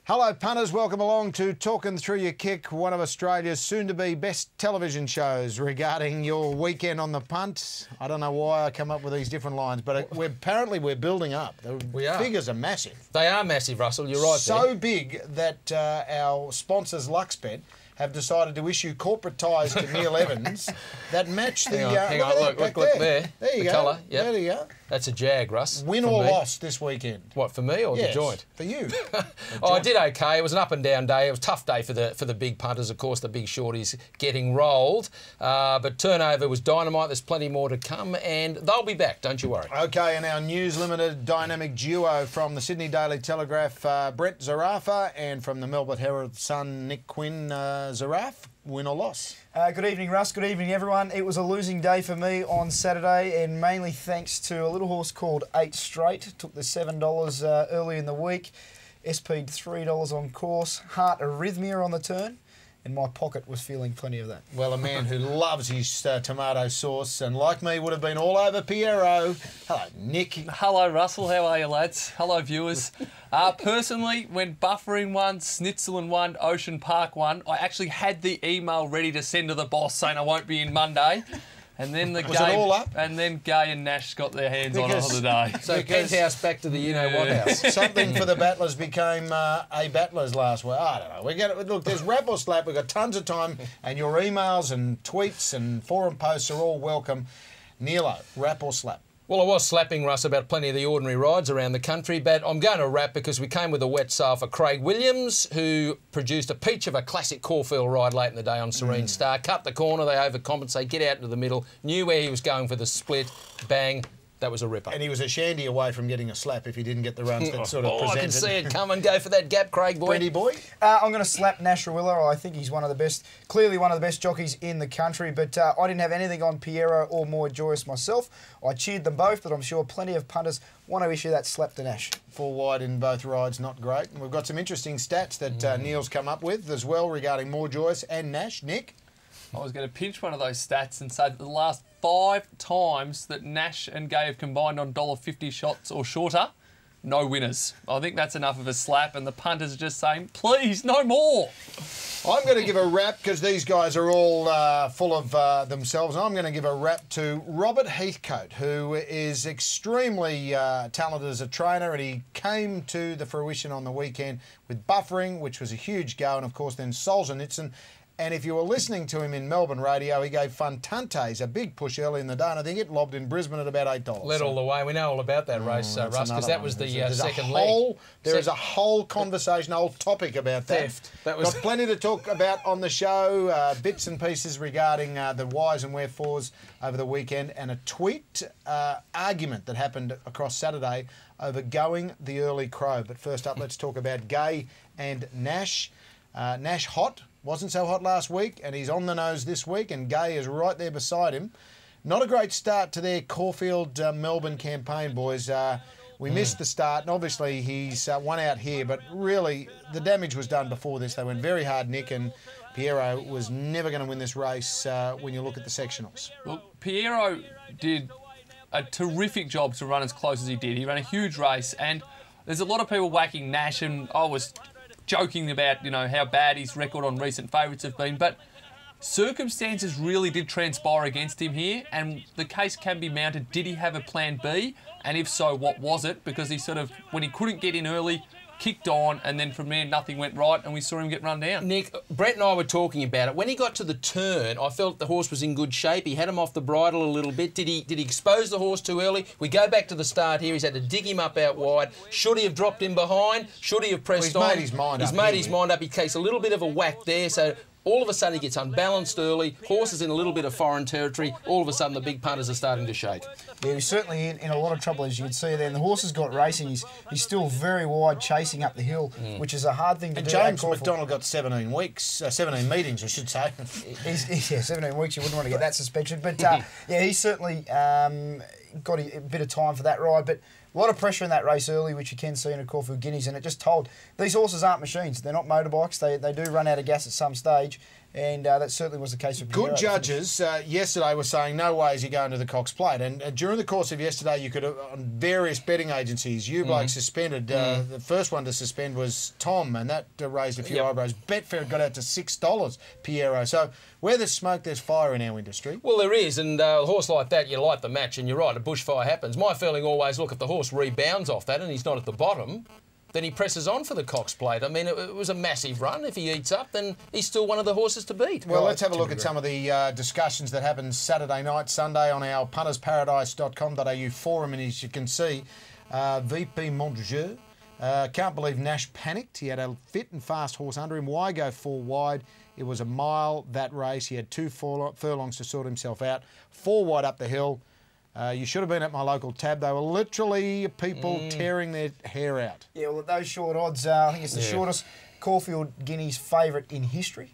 Hello punters, welcome along to Talkin Thru Your Kick, one of Australia's soon-to-be best television shows regarding your weekend on the punt. I don't know why I come up with these different lines, but apparently we're building up. The figures are massive. They are massive, Russell, you're right. So big that our sponsors, Luxbet, have decided to issue corporate ties to Neil Evans that match the... Hang on, look there. There you go. Colour, yep. There you go. That's a jag, Russ. Win or loss this weekend? What, for me or the joint? For you. Oh, I did okay. It was an up and down day. It was a tough day for the big punters, of course, the big shorties getting rolled. But turnover was dynamite. There's plenty more to come, and they'll be back, don't you worry. Okay, and our News Limited dynamic duo from the Sydney Daily Telegraph, Brett Zarafa, and from the Melbourne Herald Sun, Nick Quinn. Zaraf, win or loss? Good evening, Russ. Good evening, everyone. It was a losing day for me on Saturday, and mainly thanks to a little horse called 8 Straight. Took the $7 early in the week. SP'd $3 on course. Heart Arrhythmia on the turn, and my pocket was feeling plenty of that. Well, a man who loves his tomato sauce, and like me, would have been all over Piero. Hello, Nick. Hello, Russell. How are you, lads? Hello, viewers. Personally, when Buffering won, Snitzelin won, Ocean Park won, I actually had the email ready to send to the boss saying I won't be in Monday. And then Was it all up? And then Gay and Nash got their hands on it on the day. So penthouse back to the you-know-what house. Something for the battlers became a battlers last week. I don't know. Look, there's rap or slap. We've got tons of time, and your emails and tweets and forum posts are all welcome. Neilo, rap or slap? Well, I was slapping Russ about plenty of the ordinary rides around the country, but I'm going to wrap because we came with a wet sail for Craig Williams, who produced a peach of a classic Caulfield ride late in the day on Serene Star. Cut the corner, they overcompensate, get out into the middle, knew where he was going for the split, bang. That was a ripper. And he was a shandy away from getting a slap if he didn't get the runs that sort of presented. I can see it come and go for that gap, Craig boy. Brandy boy? I'm going to slap Nash Rawiller. I think he's one of the best, clearly one of the best jockeys in the country, but I didn't have anything on Piero or More Joyous myself. I cheered them both, but I'm sure plenty of punters want to issue that slap to Nash. 4 wide in both rides, not great. And we've got some interesting stats that Neil's come up with as well regarding More Joyous and Nash. Nick? I was going to pinch one of those stats and say that the last 5 times that Nash and Gay have combined on $1.50 shots or shorter, no winners. I think that's enough of a slap, and the punters are just saying, please, no more. I'm going to give a rap because these guys are all full of themselves. I'm going to give a rap to Robert Heathcote, who is extremely talented as a trainer, and he came to the fruition on the weekend with Buffering, which was a huge go, and of course then Solzhenitsyn. And if you were listening to him in Melbourne radio, he gave Funtantes a big push early in the day, and I think it lobbed in Brisbane at about $8. Led all the way. We know all about that race, Russ, because that was the second leg. There is a whole conversation, a whole topic about that. Theft. That was got plenty to talk about on the show, bits and pieces regarding the whys and wherefores over the weekend, and a tweet argument that happened across Saturday over going the early crow. But first up, let's talk about Gay and Nash. Nash hot. Wasn't so hot last week, and he's on the nose this week, and Gay is right there beside him. Not a great start to their Caulfield Melbourne campaign, boys. We missed the start, and obviously he's won out here, but really the damage was done before this. They went very hard, Nick, and Piero was never going to win this race when you look at the sectionals. Look, Piero did a terrific job to run as close as he did. He ran a huge race, and there's a lot of people whacking Nash, and I was joking about, you know, how bad his record on recent favourites have been, but circumstances really did transpire against him here, and the case can be mounted. Did he have a plan B? And if so, what was it? Because he sort of, when he couldn't get in early, kicked on, and then from there nothing went right, and we saw him get run down. Nick, Brett and I were talking about it. When he got to the turn, I felt the horse was in good shape. He had him off the bridle a little bit. Did he expose the horse too early? We go back to the start here. He's had to dig him up out wide. Should he have dropped him behind? Should he have pressed on? He's made his mind up. He's made his mind up. He takes a little bit of a whack there, so all of a sudden he gets unbalanced early. Horse is in a little bit of foreign territory. All of a sudden the big punters are starting to shake. Yeah, he's certainly in a lot of trouble, as you can see there. And the horse has got racing. He's still very wide, chasing up the hill, which is a hard thing to do. James McDonald got 17 weeks, 17 meetings, I should say. Yeah, 17 weeks. You wouldn't want to get that suspension. But yeah, he's certainly got a bit of time for that ride. But A lot of pressure in that race early, which you can see in a Caulfield Guineas, and it just told these horses aren't machines. They're not motorbikes. They do run out of gas at some stage, and that certainly was the case for Piero. Good judges yesterday were saying no way is he going to the Cox Plate, and during the course of yesterday you could have, on various betting agencies, you blokes suspended. The first one to suspend was Tom, and that raised a few eyebrows. Betfair got out to $6, Piero. So where there's smoke, there's fire in our industry. Well, there is, and a horse like that, you light the match, and you're right, a bushfire happens. My feeling always, look, if the horse rebounds off that and he's not at the bottom, then he presses on for the Cox Plate. I mean, it was a massive run. If he eats up, then he's still one of the horses to beat. Well, let's have a look at some of the discussions that happened Saturday night, Sunday on our puntersparadise.com.au forum, and as you can see, VP Montjeu, can't believe Nash panicked. He had a fit and fast horse under him. Why go 4 wide? It was a mile, that race. He had 2 furlongs to sort himself out. 4 wide up the hill. You should have been at my local tab. They were literally people tearing their hair out. Yeah, well, at those short odds, I think it's the shortest Caulfield Guineas favourite in history,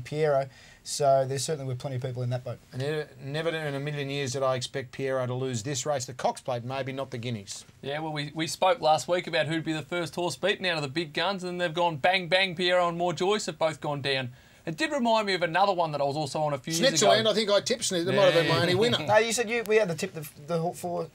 Piero. So there certainly were plenty of people in that boat. And never in a million years did I expect Piero to lose this race. The Cox Plate, maybe not the Guineas. Yeah, well, we spoke last week about who'd be the first horse beaten out of the big guns, and they've gone bang, bang. Piero and More Joyce have both gone down. It did remind me of another one that I was also on a few years ago. Snitzerland, I think I tipped Snitzerland. That might have been my only winner. No, you said we had to tip the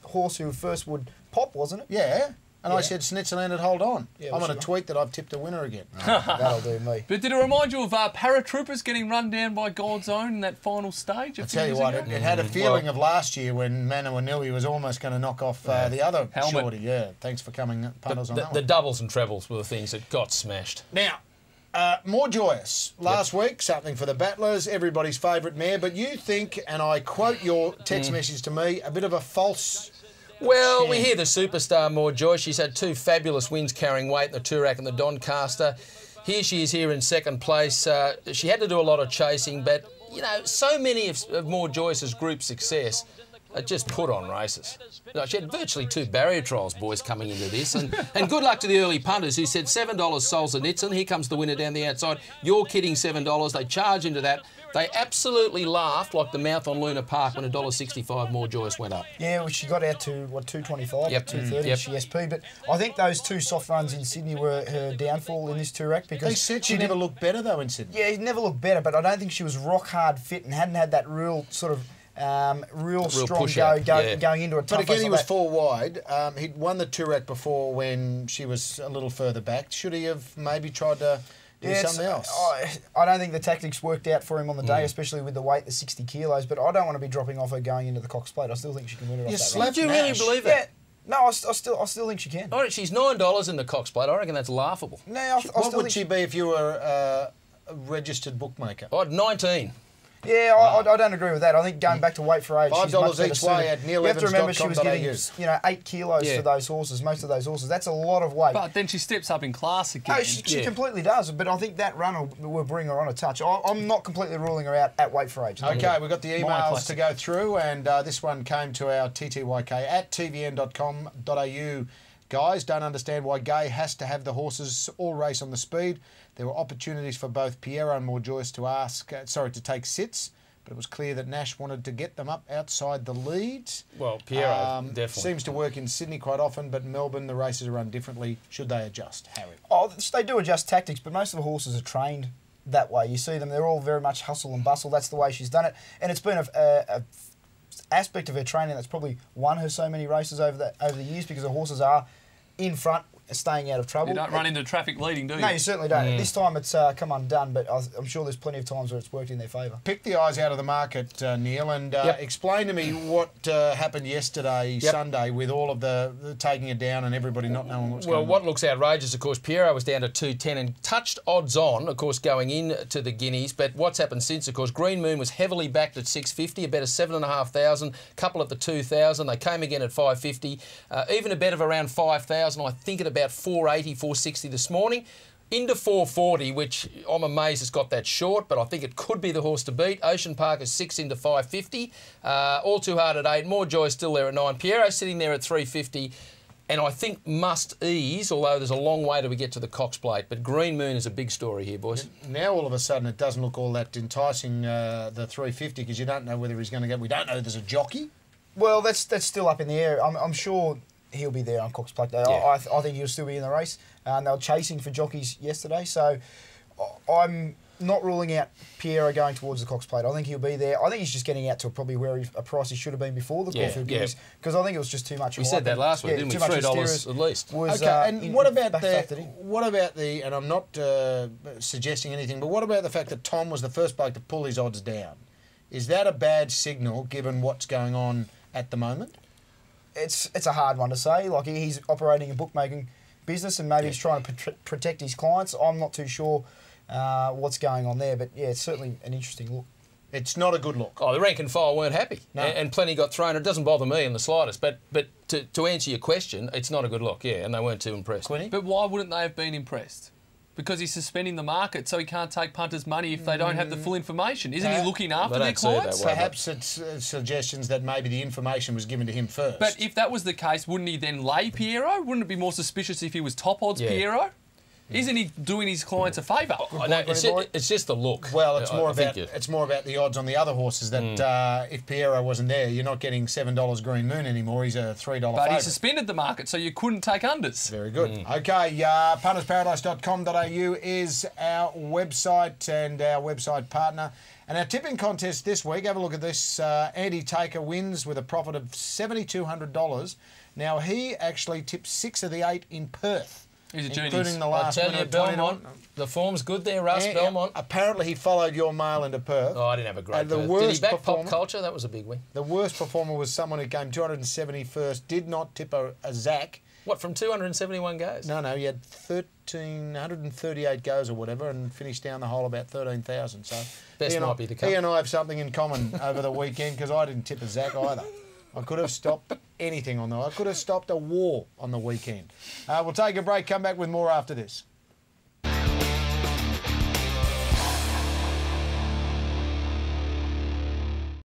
horse who first would pop, wasn't it? Yeah. And I said Snitzerland would hold on. Yeah, I'm on a tweet that I've tipped a winner again. That'll do me. But did it remind you of paratroopers getting run down by God's Own in that final stage? I'll tell you what, it had a feeling of last year when Manu Anili was almost going to knock off the other shorty. Yeah, thanks for coming, punters, on that one. The doubles and trebles were the things that got smashed. Now, More Joyous. Last week, something for the battlers, everybody's favourite mare, but you think, and I quote your text message to me, a bit of a false... Well, we hear the superstar More Joyce. She's had 2 fabulous wins carrying weight in the Toorak and the Doncaster. Here she is here in second place. She had to do a lot of chasing, but, you know, so many of More Joyce's group success are just put on races. She had virtually 2 barrier trials, boys, coming into this. And good luck to the early punters who said $7 Solzhenitsyn. Here comes the winner down the outside. You're kidding, $7. They charge into that. They absolutely laughed like the mouth on Luna Park when $1.65 More Joyous went up. Yeah, well, she got out to, what, 225, yep. 230 she SP. But I think those 2 soft runs in Sydney were her downfall in this Toorak because... They said she never looked better, though, in Sydney. Yeah, it never looked better, but I don't think she was rock-hard fit and hadn't had that real sort of... real strong going into a tough. But again, he was 4 wide. He'd won the Toorak before when she was a little further back. Should he have maybe tried to do something else? I don't think the tactics worked out for him on the day, especially with the weight, the 60 kilos. But I don't want to be dropping off her going into the Cox Plate. I still think she can win it off that. Do you really believe it? Yeah. No, I still think she can. All right, she's $9 in the Cox Plate. I reckon that's laughable. No, what would she be if you were a registered bookmaker? I'd 19. Yeah, I don't agree with that. I think going back to weight for age, $5 each way at Neil Evans. You have to remember she was getting 8 kilos for those horses, most of those horses. That's a lot of weight. But then she steps up in class again. No, she completely does. But I think that run will bring her on a touch. I'm not completely ruling her out at weight for age. Okay, we've got the emails to go through, and this one came to our TTYK at tvn.com.au. Guys, don't understand why Gay has to have the horses all race on the speed. There were opportunities for both Piero and More Joyce to take sits, but it was clear that Nash wanted to get them up outside the lead. Well, Piero definitely seems to work in Sydney quite often, but Melbourne, the races are run differently. Should they adjust, Harry? Oh, they do adjust tactics, but most of the horses are trained that way. You see them; they're all very much hustle and bustle. That's the way she's done it, and it's been a aspect of her training that's probably won her so many races over the years because the horses are in front, staying out of trouble. You don't run into traffic leading, do you? No, you certainly don't. This time it's come undone, but I'm sure there's plenty of times where it's worked in their favour. Pick the eyes out of the market, Neil, and explain to me what happened yesterday, Sunday, with all of the taking it down and everybody not knowing what's going on. Well, what looks outrageous, of course, Piero was down to 210 and touched odds on, of course, going into the Guineas. But what's happened since, of course, Green Moon was heavily backed at 650, a bet of 7,500, couple at the 2,000. They came again at 550, even a bet of around 5,000, I think at about 480, 460 this morning. Into 440, which I'm amazed it's got that short, but I think it could be the horse to beat. Ocean Park is 6 into 550. All Too Hard at 8. More Joy still there at 9. Piero sitting there at 350. And I think must ease, although there's a long way till we get to the Cox Plate. But Green Moon is a big story here, boys. Now all of a sudden it doesn't look all that enticing, the 350, because you don't know whether he's going to go. We don't know there's a jockey. Well, that's still up in the air. I'm sure he'll be there on Cox Plate Day. Yeah. I think he'll still be in the race. They were chasing for jockeys yesterday, so I'm not ruling out Piero going towards the Cox Plate. I think he'll be there. I think he's just getting out to probably where a price he should have been before the Caulfield Guineas, because I think it was just too much. We said that last week, didn't we? $3 at least. Was, okay, and what about the? And I'm not suggesting anything, but what about the fact that Tom was the first bloke to pull his odds down? Is that a bad signal given what's going on at the moment? It's a hard one to say. Like, he's operating a bookmaking business, and maybe he's trying to protect his clients. I'm not too sure what's going on there, but yeah, it's certainly an interesting look. It's not a good look. Oh, the rank and file weren't happy, No. and plenty got thrown. It doesn't bother me in the slightest, but to answer your question, it's not a good look, yeah, and they weren't too impressed. Quinny? But why wouldn't they have been impressed? Because he's suspending the market, so he can't take punters' money if they don't have the full information. Isn't he looking after their clients? Perhaps it's suggestions that maybe the information was given to him first. But if that was the case, wouldn't he then lay Piero? Wouldn't it be more suspicious if he was top odds Piero? Isn't he doing his clients a favour? No, it's just the look. Well, it's more about the odds on the other horses that if Piero wasn't there, you're not getting $7 Green Moon anymore. He's a $3 favourite. But he suspended the market, so you couldn't take unders. Very good. Okay, puntersparadise.com.au is our website and our website partner. And our tipping contest this week, have a look at this. Andy Taker wins with a profit of $7,200. Now, he actually tipped 6 of the 8 in Perth. He's a genius. Including the last I tell you, Belmont, the form's good there, Russ, Belmont. Apparently he followed your mail into Perth. Oh, I didn't have a great the Perth. worst Did he back performer, Pop Culture? That was a big win. The worst performer was someone who came 271st, did not tip a Zach. What, from 271 goes? No, he had 138 goes or whatever and finished down the hole about 13,000. So Best might be to come. He and I have something in common over the weekend because I didn't tip a Zach either. I could have stopped anything I could have stopped a war on the weekend. We'll take a break, come back with more after this.